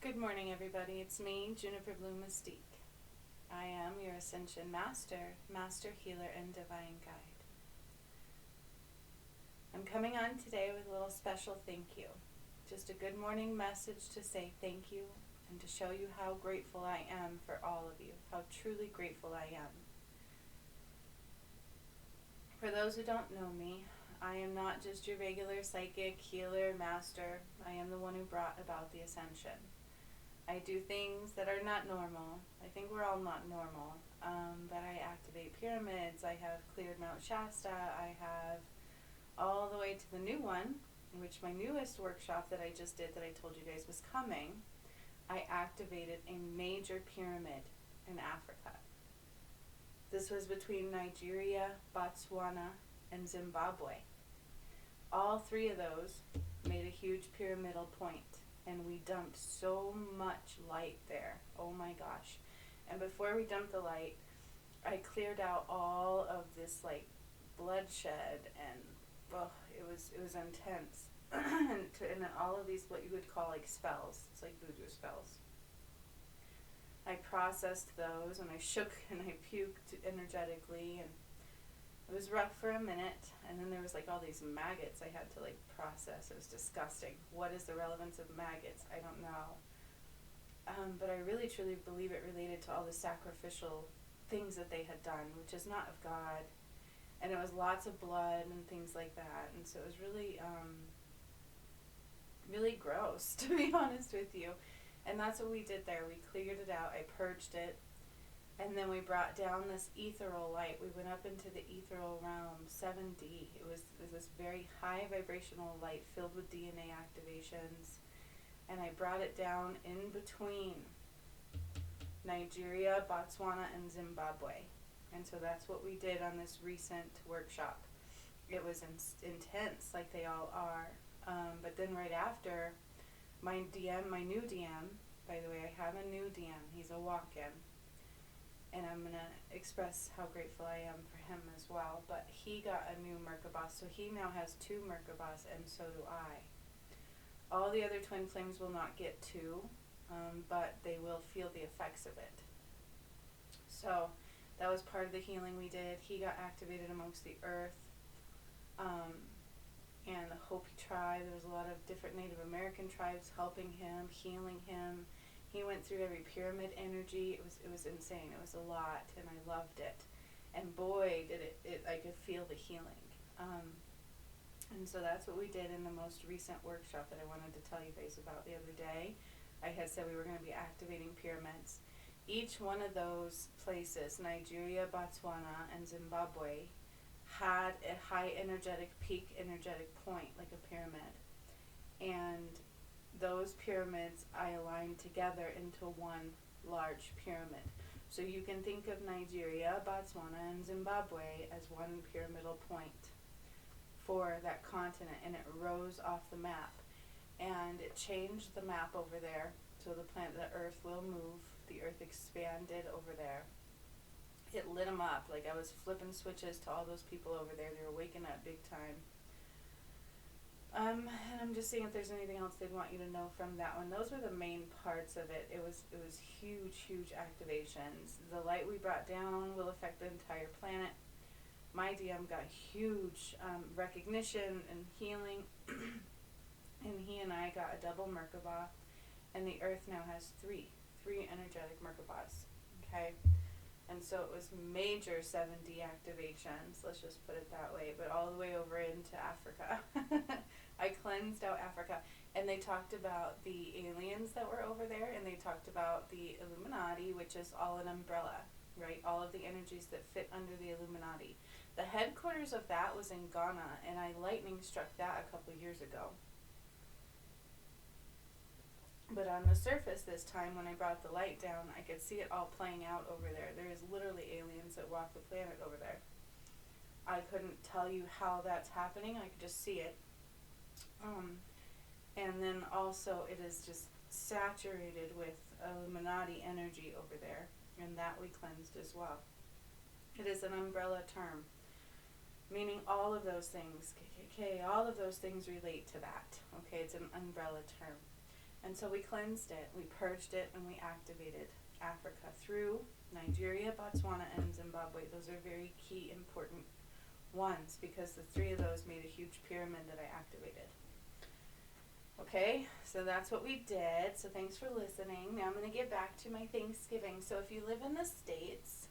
Good morning, everybody. It's me, Juniper Blue Mystique. I am your Ascension Master, Master Healer, and Divine Guide. I'm coming on today with a little special thank you. Just a good morning message to say thank you and to show you how grateful I am for all of you, how truly grateful I am. For those who don't know me, I am not just your regular psychic, healer, master. I am the one who brought about the ascension. I do things that are not normal. I think we're all not normal. But I activate pyramids. I have cleared Mount Shasta. I have all the way to the new one, which my newest workshop that I just did that I told you guys was coming. I activated a major pyramid in Africa. This was between Nigeria, Botswana, and Zimbabwe. All three of those made a huge pyramidal point. And we dumped so much light there. Oh my gosh. And before we dumped the light, I cleared out all of this like bloodshed and it was intense. and then all of these what you would call like spells. It's like voodoo spells. I processed those and I shook and I puked energetically, and it was rough for a minute, and then there was like all these maggots I had to like process. It was disgusting. What is the relevance of maggots? I don't know. But I really truly believe it related to all the sacrificial things that they had done, which is not of God. And it was lots of blood and things like that. And so it was really, really gross, to be honest with you. And that's what we did there. We cleared it out. I purged it. And then we brought down this ethereal light. We went up into the ethereal realm, 7D. It was this very high vibrational light filled with DNA activations. And I brought it down in between Nigeria, Botswana, and Zimbabwe. And so that's what we did on this recent workshop. It was intense, like they all are. But then right after, my new DM, by the way, I have a new DM. He's a walk-in. And I'm going to express how grateful I am for him as well. But he got a new Merkabah, so he now has 2 Merkabahs, and so do I. All the other twin flames will not get 2, but they will feel the effects of it. So that was part of the healing we did. He got activated amongst the earth and the Hopi tribe. There was a lot of different Native American tribes helping him, healing him. He went through every pyramid energy. It was insane. It was a lot, and I loved it. And boy, did it I could feel the healing. And so that's what we did in the most recent workshop that I wanted to tell you guys about the other day. I had said we were going to be activating pyramids. Each one of those places, Nigeria, Botswana, and Zimbabwe, had a high energetic, peak energetic point, like a pyramid. And those pyramids I aligned together into one large pyramid. So you can think of Nigeria, Botswana, and Zimbabwe as one pyramidal point for that continent, and it rose off the map. And it changed the map over there, so the Earth will move. The Earth expanded over there. It lit them up, like I was flipping switches to all those people over there. They were waking up big time. And I'm just seeing if there's anything else they'd want you to know from that one. Those were the main parts of it. It was huge activations. The light we brought down will affect the entire planet. My DM got huge recognition and healing, and he and I got a double Merkabah, and the Earth now has three energetic Merkabahs. Okay. And so it was major 7D activations, let's just put it that way, but all the way over into Africa. I cleansed out Africa. And they talked about the aliens that were over there, and they talked about the Illuminati, which is all an umbrella, right? All of the energies that fit under the Illuminati. The headquarters of that was in Ghana, and I lightning struck that a couple years ago. But on the surface this time, when I brought the light down, I could see it all playing out over there. There is literally aliens that walk the planet over there. I couldn't tell you how that's happening. I could just see it. And then also it is just saturated with Illuminati energy over there. And that we cleansed as well. It is an umbrella term, meaning all of those things, KKK, all of those things relate to that. Okay, it's an umbrella term. And so we cleansed it, we purged it, and we activated Africa through Nigeria, Botswana, and Zimbabwe. Those are very key, important ones because the three of those made a huge pyramid that I activated. Okay, so that's what we did. So thanks for listening. Now I'm going to get back to my Thanksgiving. So if you live in the States,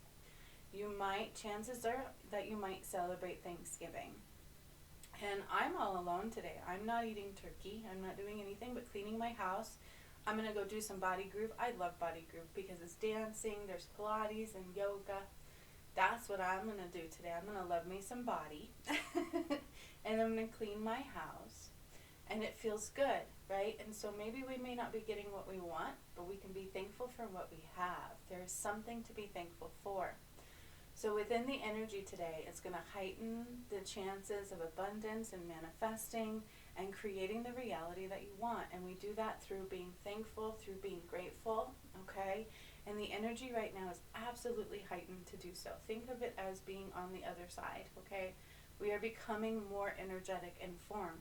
chances are that you might celebrate Thanksgiving. And I'm all alone today. I'm not eating turkey. I'm not doing anything but cleaning my house. I'm going to go do some body groove. I love body groove because it's dancing, there's Pilates and yoga. That's what I'm going to do today. I'm going to love me some body. And I'm going to clean my house. And it feels good, right? And so maybe we may not be getting what we want, but we can be thankful for what we have. There is something to be thankful for. So within the energy today, it's going to heighten the chances of abundance and manifesting and creating the reality that you want. And we do that through being thankful, through being grateful, okay? And the energy right now is absolutely heightened to do so. Think of it as being on the other side, okay? We are becoming more energetic in form,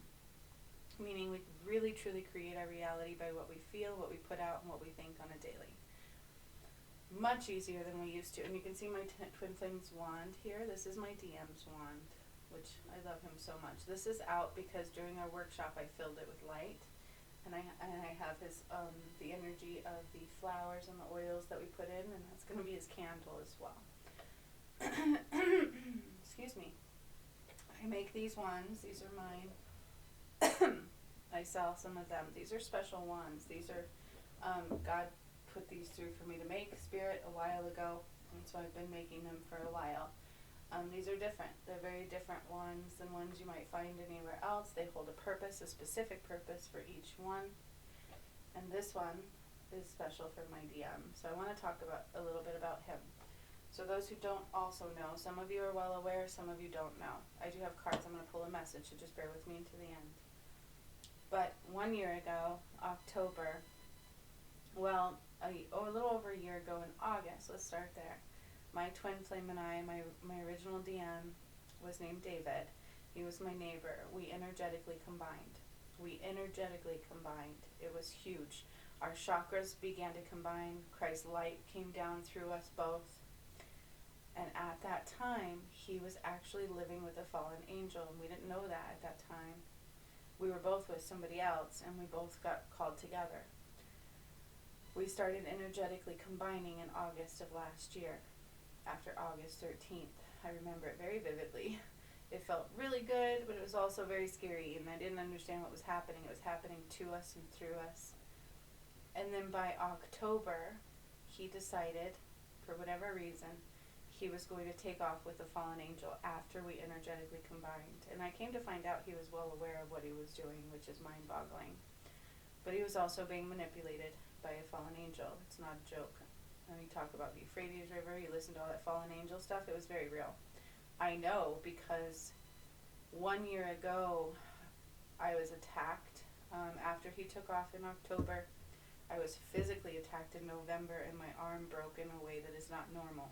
meaning we can really truly create our reality by what we feel, what we put out, and what we think on a daily. Much easier than we used to. And you can see my Twin Flames wand here. This is my DM's wand, which I love him so much. This is out because during our workshop I filled it with light. And I have his the energy of the flowers and the oils that we put in, and that's going to be his candle as well. Excuse me. I make these wands. These are mine. I sell some of them. These are special wands. These are God put these through for me to make, Spirit, a while ago, and so I've been making them for a while. These are different. They're very different ones than ones you might find anywhere else. They hold a purpose, a specific purpose for each one. And this one is special for my DM. So I want to talk about a little bit about him. So those who don't also know, some of you are well aware, some of you don't know. I do have cards. I'm going to pull a message, so just bear with me until the end. But 1 year ago, October, well, a little over a year ago in August, let's start there. My twin flame and I, my original DM was named David. He was my neighbor. We energetically combined. It was huge. Our chakras began to combine. Christ's light came down through us both. And at that time, he was actually living with a fallen angel, and we didn't know that at that time. We were both with somebody else, and we both got called together. We started energetically combining in August of last year, after August 13th. I remember it very vividly. It felt really good, but it was also very scary, and I didn't understand what was happening. It was happening to us and through us. And then by October, he decided, for whatever reason, he was going to take off with a fallen angel after we energetically combined. And I came to find out he was well aware of what he was doing, which is mind-boggling. But he was also being manipulated by a fallen angel. It's not a joke. When you talk about the Euphrates River, you listen to all that fallen angel stuff, it was very real. I know because 1 year ago, I was attacked. After he took off in October, I was physically attacked in November, and my arm broke in a way that is not normal.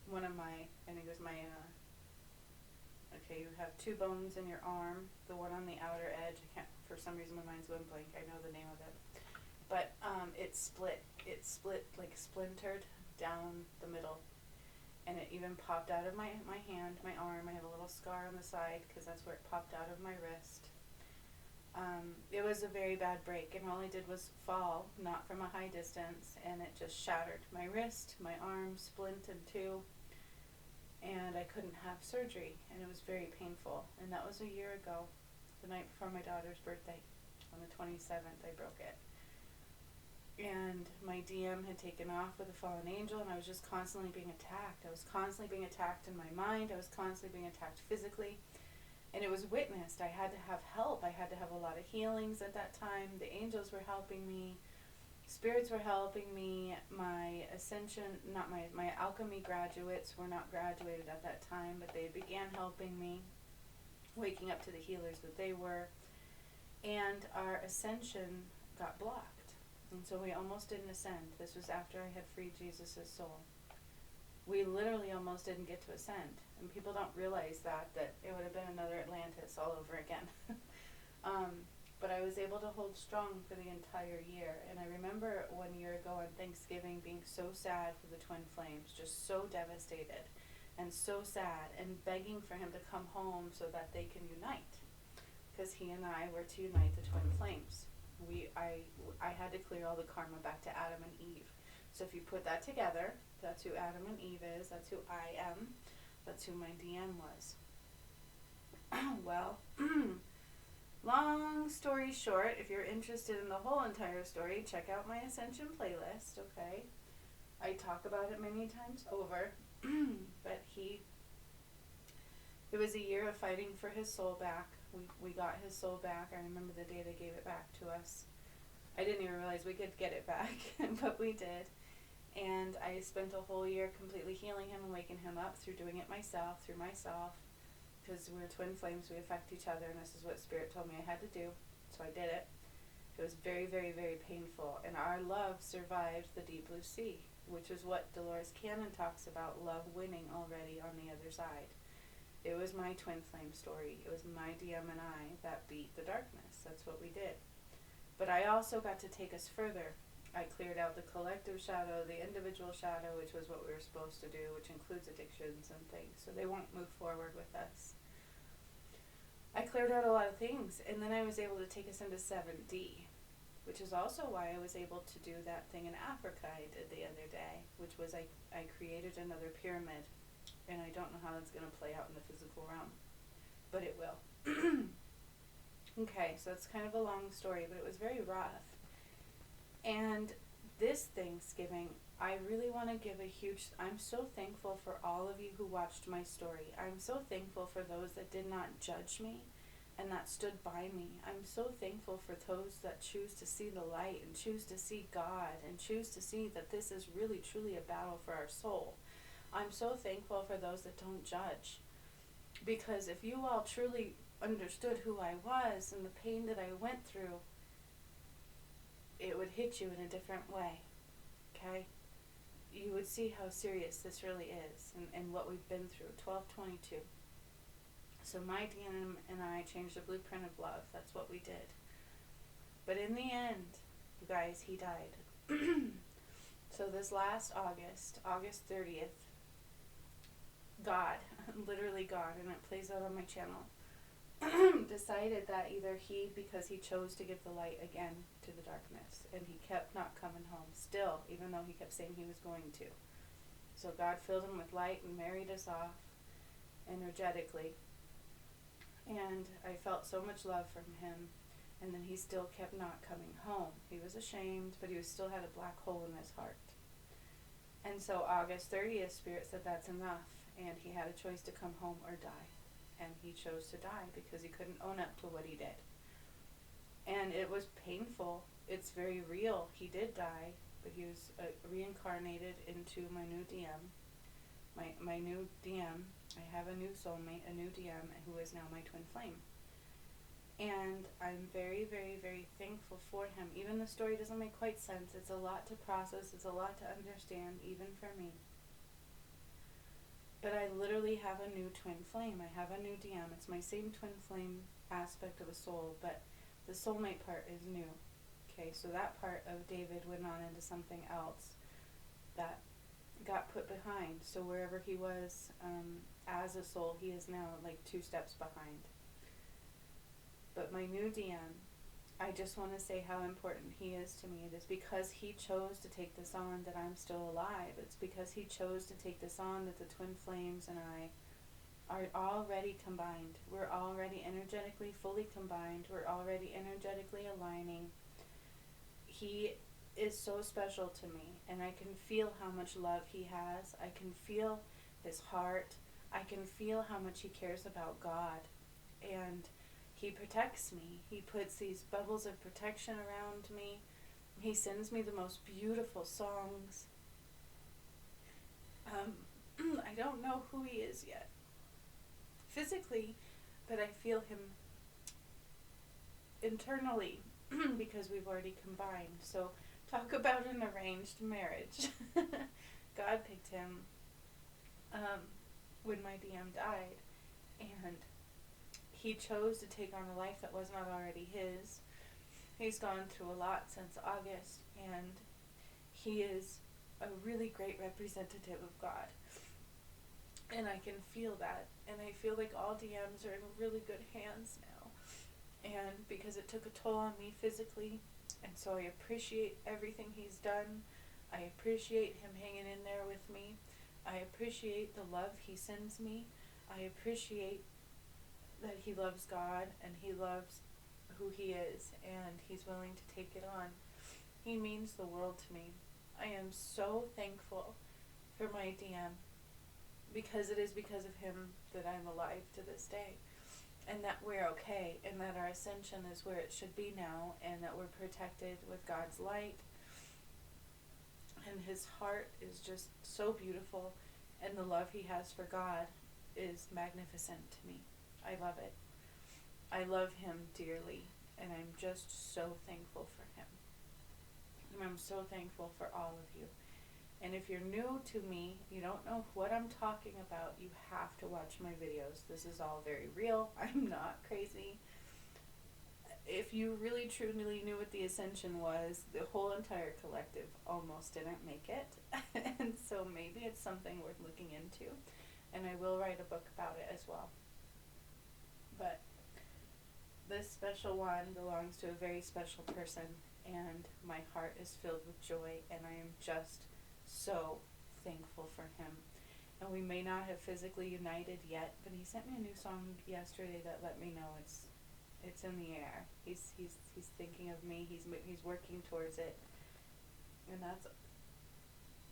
One of my, I think it was my, okay, you have two bones in your arm, the one on the outer edge, I can't, for some reason my mind's going blank, I know the name of it, but it split, like splintered down the middle, and it even popped out of my hand, my arm. I have a little scar on the side because that's where it popped out of my wrist. It was a very bad break, and all I did was fall, not from a high distance, and it just shattered my wrist, my arm split in two, and I couldn't have surgery, and it was very painful. And that was a year ago, the night before my daughter's birthday. On the 27th, I broke it. And my DM had taken off with a fallen angel, and I was just constantly being attacked. I was constantly being attacked in my mind. I was constantly being attacked physically. And it was witnessed. I had to have help. I had to have a lot of healings at that time. The angels were helping me. Spirits were helping me. My ascension, not my alchemy graduates were not graduated at that time, but they began helping me, waking up to the healers that they were. And our ascension got blocked. And so we almost didn't ascend. This was after I had freed Jesus' soul. We literally almost didn't get to ascend. And people don't realize that it would have been another Atlantis all over again. but I was able to hold strong for the entire year. And I remember 1 year ago on Thanksgiving being so sad for the twin flames, just so devastated and so sad, and begging for him to come home so that they can unite, because he and I were to unite the twin flames. I had to clear all the karma back to Adam and Eve. So if you put that together, that's who Adam and Eve is, that's who I am, that's who my DM was. Well, long story short, if you're interested in the whole entire story, check out my Ascension playlist, okay? I talk about it many times over, but it was a year of fighting for his soul back. We got his soul back. I remember the day they gave it back to us. I didn't even realize we could get it back, but we did. And I spent a whole year completely healing him and waking him up through doing it myself, because we're twin flames, we affect each other, and this is what Spirit told me I had to do, so I did it. It was very, very, very painful, and our love survived the deep blue sea, which is what Dolores Cannon talks about, love winning already on the other side. It was my twin flame story. It was my DM and I that beat the darkness. That's what we did. But I also got to take us further. I cleared out the collective shadow, the individual shadow, which was what we were supposed to do, which includes addictions and things, so they won't move forward with us. I cleared out a lot of things, and then I was able to take us into 7D, which is also why I was able to do that thing in Africa I did the other day, which was I created another pyramid, and I don't know how that's going to play out in the physical realm, but it will. Okay, so it's kind of a long story, but it was very rough. And this Thanksgiving, I really want to give I'm so thankful for all of you who watched my story. I'm so thankful for those that did not judge me and that stood by me. I'm so thankful for those that choose to see the light and choose to see God and choose to see that this is really truly a battle for our soul. I'm so thankful for those that don't judge, because if you all truly understood who I was and the pain that I went through, it would hit you in a different way, okay? You would see how serious this really is and what we've been through. 12/22. So my DM and I changed the blueprint of love. That's what we did. But in the end, you guys, he died. So this last August 30th, God, literally God, and it plays out on my channel, decided that either because he chose to give the light again to the darkness, and he kept not coming home still, even though he kept saying he was going to. So God filled him with light and married us off energetically, and I felt so much love from him, and then he still kept not coming home. He was ashamed, but he still had a black hole in his heart. And so August 30th, Spirit said that's enough, and he had a choice to come home or die. And he chose to die because he couldn't own up to what he did. And it was painful. It's very real. He did die, but he was reincarnated into my new DM. My new DM. I have a new soulmate, a new DM, who is now my twin flame. And I'm very, very, very thankful for him. Even the story doesn't make quite sense. It's a lot to process. It's a lot to understand, even for me. But I literally have a new twin flame. I have a new DM. It's my same twin flame aspect of a soul, but the soulmate part is new. Okay, so that part of David went on into something else that got put behind. So wherever he was as a soul, he is now like 2 steps behind. But my new DM, I just want to say how important he is to me. It is because he chose to take this on that I'm still alive. It's because he chose to take this on that the twin flames and I are already combined. We're already energetically fully combined. We're already energetically aligning. He is so special to me, and I can feel how much love he has. I can feel his heart. I can feel how much he cares about God. And he protects me. He puts these bubbles of protection around me. He sends me the most beautiful songs. I don't know who he is yet, physically, but I feel him internally because we've already combined. So talk about an arranged marriage. God picked him when my DM died, and he chose to take on a life that was not already his. He's gone through a lot since August, and he is a really great representative of God. And I can feel that. And I feel like all DMs are in really good hands now. And because it took a toll on me physically, and so I appreciate everything he's done. I appreciate him hanging in there with me. I appreciate the love he sends me. I appreciate that he loves God and he loves who he is, and he's willing to take it on. He means the world to me. I am so thankful for my DM, because it is because of him that I'm alive to this day, and that we're okay, and that our ascension is where it should be now, and that we're protected with God's light. And his heart is just so beautiful, and the love he has for God is magnificent to me. I love it. I love him dearly, and I'm just so thankful for him. And I'm so thankful for all of you. And if you're new to me, you don't know what I'm talking about, you have to watch my videos. This is all very real. I'm not crazy. If you really truly knew what the Ascension was, the whole entire collective almost didn't make it. And so maybe it's something worth looking into. And I will write a book about it as well. But this special one belongs to a very special person, and my heart is filled with joy, and I am just so thankful for him. And we may not have physically united yet, but he sent me a new song yesterday that let me know it's in the air. He's thinking of me. He's working towards it, and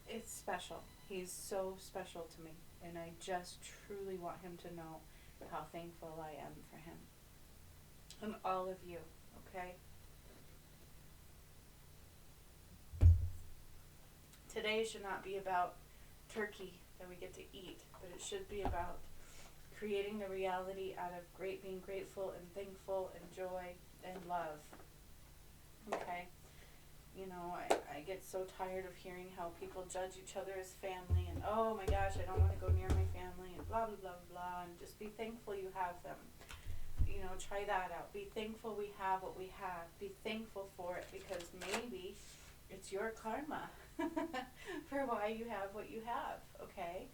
it's special. He's so special to me, and I just truly want him to know how thankful I am for him. And all of you, okay? Today should not be about turkey that we get to eat, but it should be about creating the reality out of being grateful and thankful and joy and love. Okay? You know, I get so tired of hearing how people judge each other as family, and oh my gosh, I don't want to go near my family, and blah, blah, blah, blah, and just be thankful you have them. You know, try that out. Be thankful we have what we have. Be thankful for it, because maybe it's your karma for why you have what you have, okay?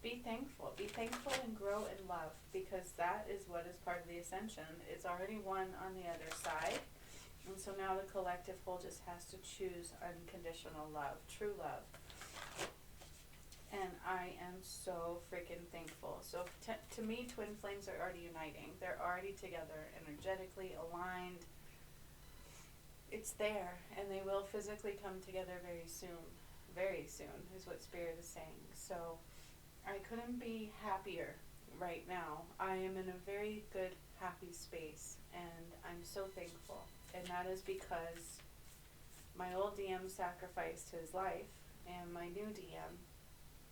Be thankful. Be thankful and grow in love, because that is what is part of the Ascension. It's already one on the other side. And so now the collective whole just has to choose unconditional love, true love. And I am so freaking thankful. So to me, twin flames are already uniting. They're already together, energetically aligned. It's there, and they will physically come together very soon. Very soon is what Spirit is saying. So I couldn't be happier right now. I am in a very good, happy space, and I'm so thankful. And that is because my old DM sacrificed his life, and my new DM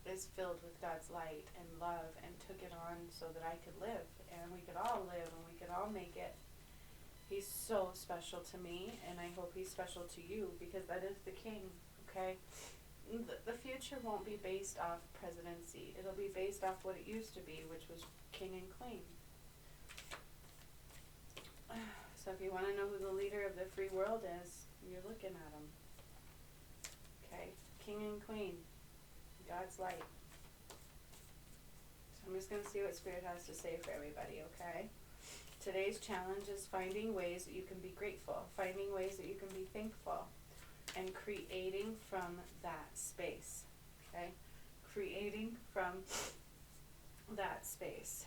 is filled with God's light and love, and took it on so that I could live, and we could all live, and we could all make it. He's so special to me, and I hope he's special to you, because that is the king, okay? The future won't be based off presidency. It'll be based off what it used to be, which was king and queen. So if you want to know who the leader of the free world is, you're looking at him. Okay? King and queen. God's light. So I'm just going to see what Spirit has to say for everybody, okay? Today's challenge is finding ways that you can be grateful, finding ways that you can be thankful, and creating from that space, okay? Creating from that space.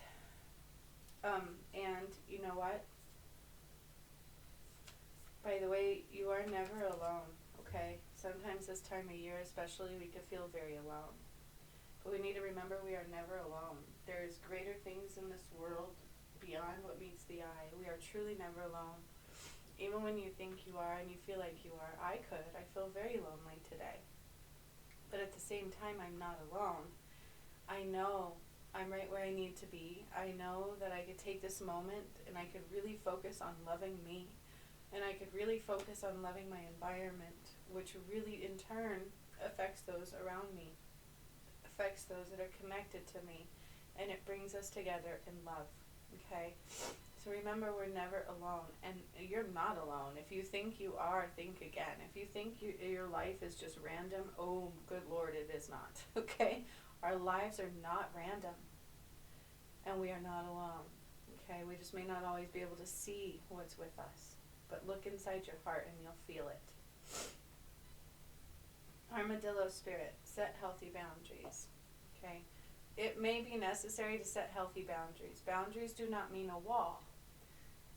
And you know what? By the way, you are never alone, okay? Sometimes this time of year especially, we could feel very alone. But we need to remember we are never alone. There's greater things in this world beyond what meets the eye. We are truly never alone. Even when you think you are and you feel like you are, I feel very lonely today. But at the same time, I'm not alone. I know I'm right where I need to be. I know that I could take this moment and I could really focus on loving me. And I could really focus on loving my environment, which really in turn affects those around me, affects those that are connected to me, and it brings us together in love, okay? So remember, we're never alone, and you're not alone. If you think you are, think again. If you think your life is just random, oh, good Lord, it is not, okay? Our lives are not random, and we are not alone, okay? We just may not always be able to see what's with us, but look inside your heart and you'll feel it. Armadillo spirit, set healthy boundaries, okay? It may be necessary to set healthy boundaries. Boundaries do not mean a wall.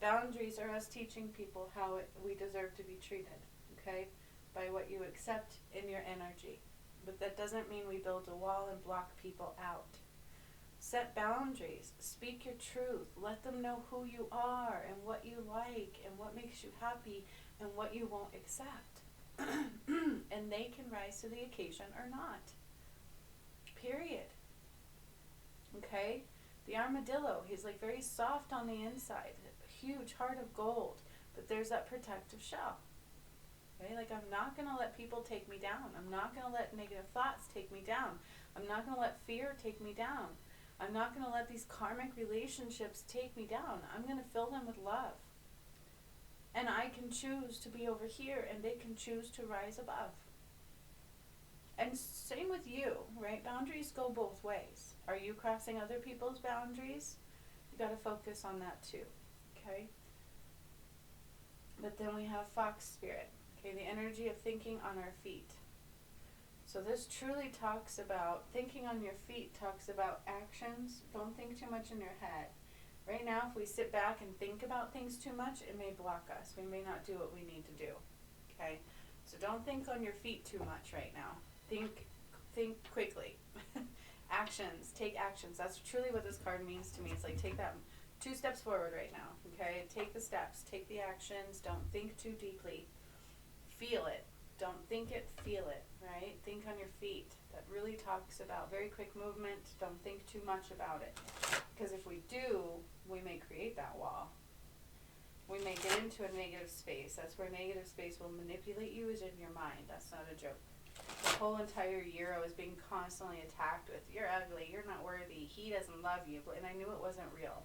Boundaries are us teaching people how we deserve to be treated, okay, by what you accept in your energy. But that doesn't mean we build a wall and block people out. Set boundaries. Speak your truth. Let them know who you are and what you like and what makes you happy and what you won't accept. And they can rise to the occasion or not. Period. Okay? The armadillo, he's like very soft on the inside. Huge heart of gold, but there's that protective shell. Okay, like I'm not going to let people take me down. I'm not going to let negative thoughts take me down. I'm not going to let fear take me down. I'm not going to let these karmic relationships take me down. I'm going to fill them with love. And I can choose to be over here, and they can choose to rise above. And same with you, right? Boundaries go both ways. Are you crossing other people's boundaries? You got to focus on that too. Okay? But then we have fox spirit. Okay, the energy of thinking on our feet. So this truly talks about, thinking on your feet talks about actions. Don't think too much in your head. Right now, if we sit back and think about things too much, it may block us. We may not do what we need to do. Okay? So don't think on your feet too much right now. Think quickly. Actions. Take actions. That's truly what this card means to me. It's like take that 2 steps forward right now, okay? Take the steps, take the actions, don't think too deeply. Feel it. Don't think it, feel it, right? Think on your feet. That really talks about very quick movement. Don't think too much about it. Because if we do, we may create that wall. We may get into a negative space. That's where negative space will manipulate you, is in your mind. That's not a joke. The whole entire year I was being constantly attacked with, you're ugly, you're not worthy, he doesn't love you. And I knew it wasn't real.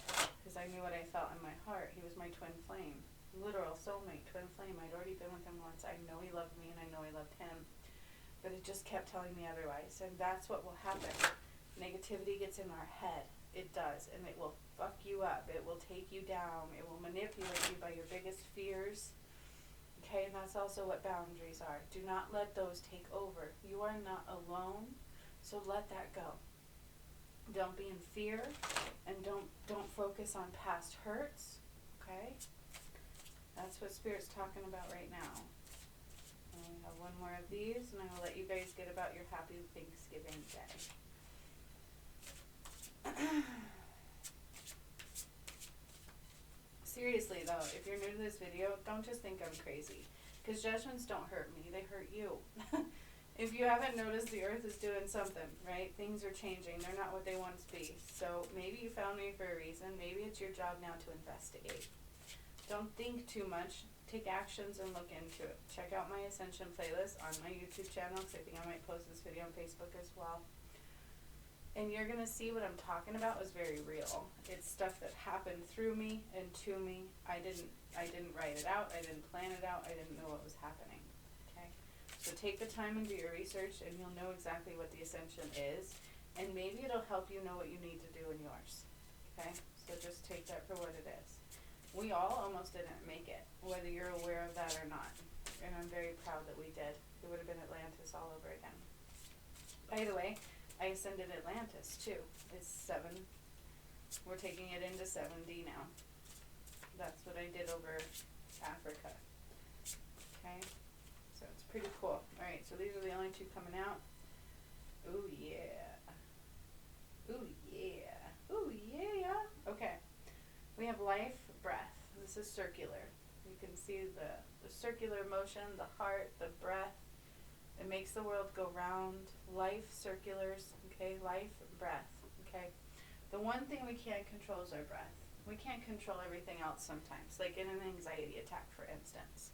Because I knew what I felt in my heart. He was my twin flame. Literal soulmate, twin flame. I'd already been with him once. I know he loved me and I know I loved him. But it just kept telling me otherwise. And that's what will happen. Negativity gets in our head. It does. And it will fuck you up. It will take you down. It will manipulate you by your biggest fears. Okay, and that's also what boundaries are. Do not let those take over. You are not alone, so let that go. Don't be in fear, and don't focus on past hurts, okay? That's what Spirit's talking about right now. And we have one more of these, and I will let you guys get about your happy Thanksgiving day. Seriously though, if you're new to this video, don't just think I'm crazy. Because judgments don't hurt me, they hurt you. If you haven't noticed, the earth is doing something, right? Things are changing, they're not what they once be. So maybe you found me for a reason, maybe it's your job now to investigate. Don't think too much, take actions and look into it. Check out my Ascension playlist on my YouTube channel, because I think I might post this video on Facebook as well. And you're going to see what I'm talking about is very real. It's stuff that happened through me and to me. I didn't write it out. I didn't plan it out. I didn't know what was happening. Okay? So take the time and do your research, and you'll know exactly what the Ascension is. And maybe it'll help you know what you need to do in yours. Okay? So just take that for what it is. We all almost didn't make it, whether you're aware of that or not. And I'm very proud that we did. It would have been Atlantis all over again. By the way, I ascended Atlantis too. It's 7. We're taking it into 7D now. That's what I did over Africa. Okay? So it's pretty cool. Alright, so these are the only 2 coming out. Ooh yeah. Ooh yeah. Ooh yeah. Okay. We have life, breath. This is circular. You can see the circular motion, the heart, the breath. It makes the world go round. Life, circulars, okay? Life, breath, okay? The one thing we can't control is our breath. We can't control everything else sometimes, like in an anxiety attack, for instance.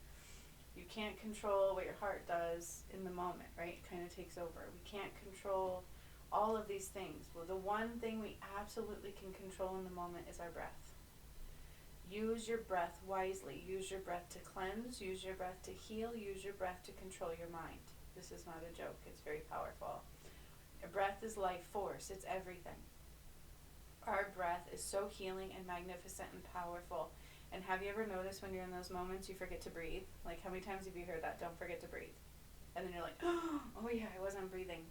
You can't control what your heart does in the moment, right? It kind of takes over. We can't control all of these things. Well, the one thing we absolutely can control in the moment is our breath. Use your breath wisely. Use your breath to cleanse. Use your breath to heal. Use your breath to control your mind. This is not a joke. It's very powerful. Your breath is life force. It's everything. Our breath is so healing and magnificent and powerful. And have you ever noticed when you're in those moments you forget to breathe? Like, how many times have you heard that? Don't forget to breathe. And then you're like, oh yeah, I wasn't breathing.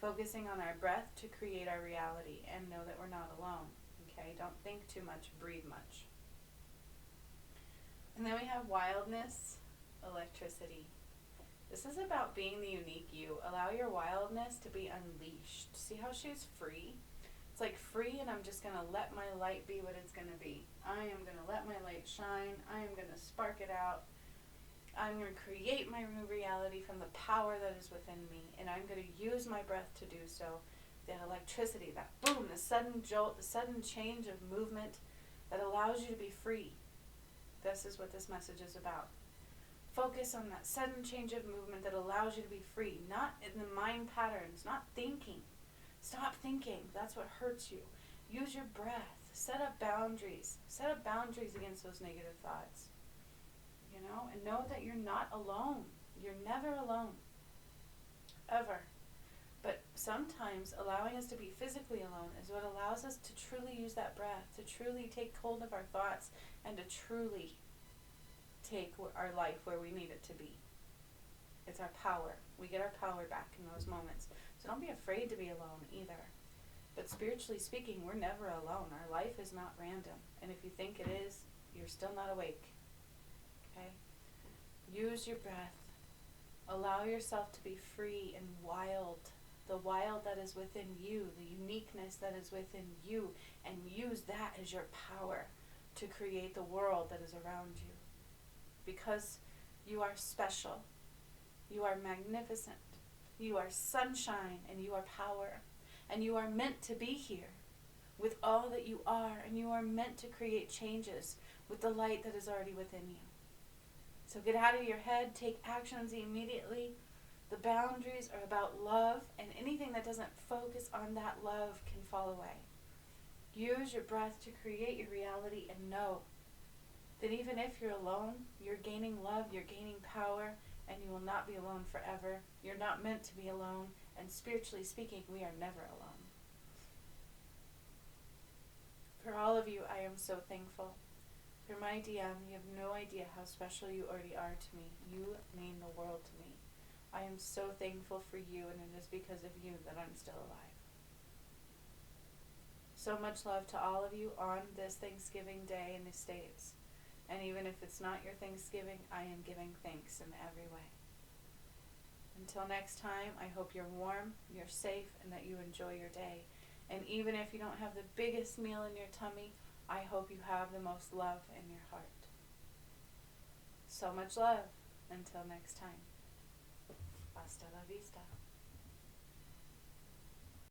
Focusing on our breath to create our reality and know that we're not alone. Okay, don't think too much, breathe much. And then we have wildness, electricity. This is about being the unique you. Allow your wildness to be unleashed. See how she's free? It's like free, and I'm just going to let my light be what it's going to be. I am going to let my light shine. I am going to spark it out. I'm going to create my new reality from the power that is within me, and I'm going to use my breath to do so. That electricity, that boom, the sudden jolt, the sudden change of movement that allows you to be free. This is what this message is about. Focus on that sudden change of movement that allows you to be free, not in the mind patterns, not thinking. Stop thinking. That's what hurts you. Use your breath. Set up boundaries. Set up boundaries against those negative thoughts. You know, and know that you're not alone. You're never alone. Ever. But sometimes allowing us to be physically alone is what allows us to truly use that breath, to truly take hold of our thoughts, and to truly take our life where we need it to be. It's our power. We get our power back in those moments. So don't be afraid to be alone either. But spiritually speaking, we're never alone. Our life is not random. And if you think it is, you're still not awake. Okay? Use your breath. Allow yourself to be free and wild. The wild that is within you, the uniqueness that is within you, and use that as your power to create the world that is around you. Because you are special, you are magnificent, you are sunshine, and you are power, and you are meant to be here with all that you are, and you are meant to create changes with the light that is already within you. So get out of your head, take actions immediately. The boundaries are about love, and anything that doesn't focus on that love can fall away. Use your breath to create your reality, and know that even if you're alone, you're gaining love, you're gaining power, and you will not be alone forever. You're not meant to be alone, and spiritually speaking, we are never alone. For all of you, I am so thankful. For my DM, you have no idea how special you already are to me. You mean the world to me. I am so thankful for you, and it is because of you that I'm still alive. So much love to all of you on this Thanksgiving Day in the States. And even if it's not your Thanksgiving, I am giving thanks in every way. Until next time, I hope you're warm, you're safe, and that you enjoy your day. And even if you don't have the biggest meal in your tummy, I hope you have the most love in your heart. So much love. Until next time. Hasta la vista.